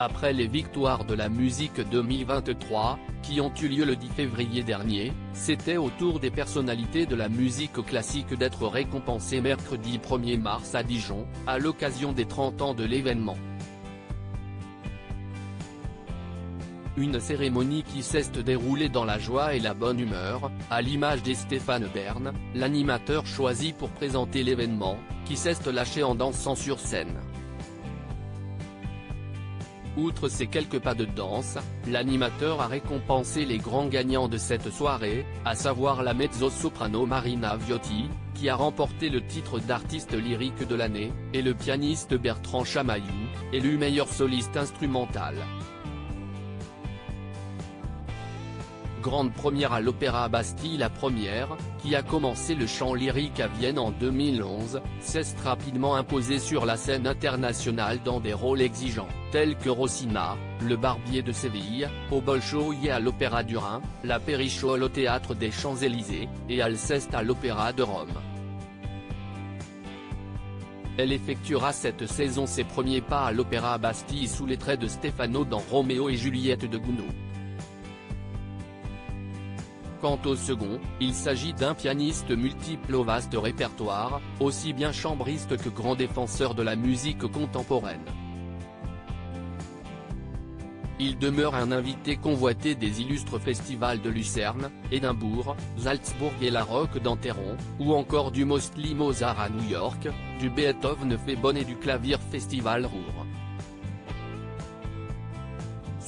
Après les victoires de la musique 2023, qui ont eu lieu le 10 février dernier, c'était au tour des personnalités de la musique classique d'être récompensées mercredi 1er mars à Dijon, à l'occasion des 30 ans de l'événement. Une cérémonie qui s'est déroulée dans la joie et la bonne humeur, à l'image de Stéphane Bern, l'animateur choisi pour présenter l'événement, qui s'est lâché en dansant sur scène. Outre ces quelques pas de danse, l'animateur a récompensé les grands gagnants de cette soirée, à savoir la mezzo-soprano Marina Viotti, qui a remporté le titre d'artiste lyrique de l'année, et le pianiste Bertrand Chamaillou, élu meilleur soliste instrumental. Grande première à l'Opéra Bastille. La première, qui a commencé le chant lyrique à Vienne en 2011, s'est rapidement imposée sur la scène internationale dans des rôles exigeants, tels que Rossina, le Barbier de Séville, au Bolshoi à l'Opéra du Rhin, la Périchole au Théâtre des Champs-Élysées, et Alceste à l'Opéra de Rome. Elle effectuera cette saison ses premiers pas à l'Opéra Bastille sous les traits de Stefano dans Roméo et Juliette de Gounod. Quant au second, il s'agit d'un pianiste multiple au vaste répertoire, aussi bien chambriste que grand défenseur de la musique contemporaine. Il demeure un invité convoité des illustres festivals de Lucerne, Édimbourg, Salzbourg et la Roque d'Enterron, ou encore du Mostly Mozart à New York, du Beethoven Febon et du Clavier Festival Ruhr.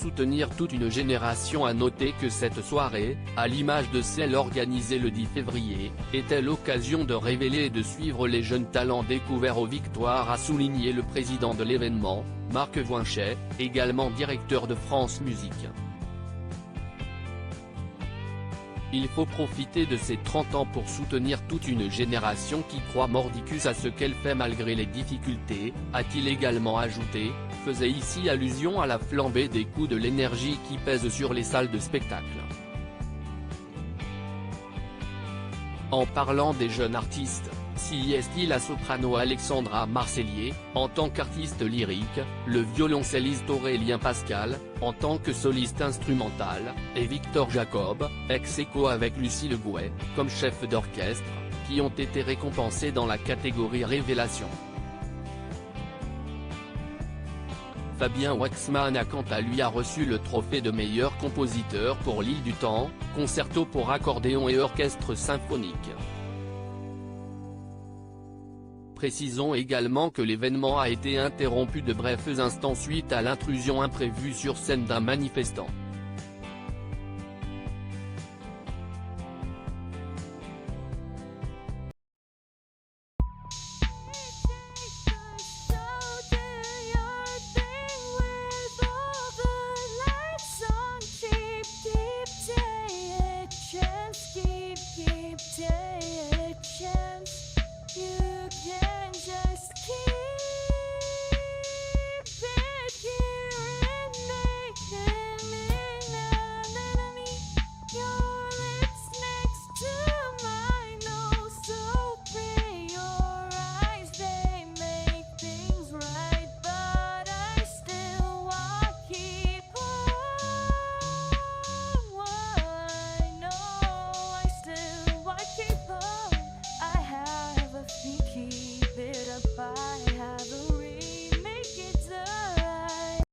Soutenir toute une génération. À noter que cette soirée, à l'image de celle organisée le 10 février, était l'occasion de révéler et de suivre les jeunes talents découverts aux victoires, a souligné le président de l'événement, Marc Voinchet, également directeur de France Musique. Il faut profiter de ces 30 ans pour soutenir toute une génération qui croit mordicus à ce qu'elle fait malgré les difficultés, a-t-il également ajouté, faisait ici allusion à la flambée des coûts de l'énergie qui pèse sur les salles de spectacle. En parlant des jeunes artistes, si est la soprano Alexandra Marcellier, en tant qu'artiste lyrique, le violoncelliste Aurélien Pascal, en tant que soliste instrumental, et Victor Jacob, ex-aequo avec Lucie Le Gouet, comme chef d'orchestre, qui ont été récompensés dans la catégorie Révélation. Fabien Waxman a quant à lui reçu le trophée de meilleur compositeur pour L'Île du Temps, concerto pour accordéon et orchestre symphonique. Précisons également que l'événement a été interrompu de brefs instants suite à l'intrusion imprévue sur scène d'un manifestant. Yeah.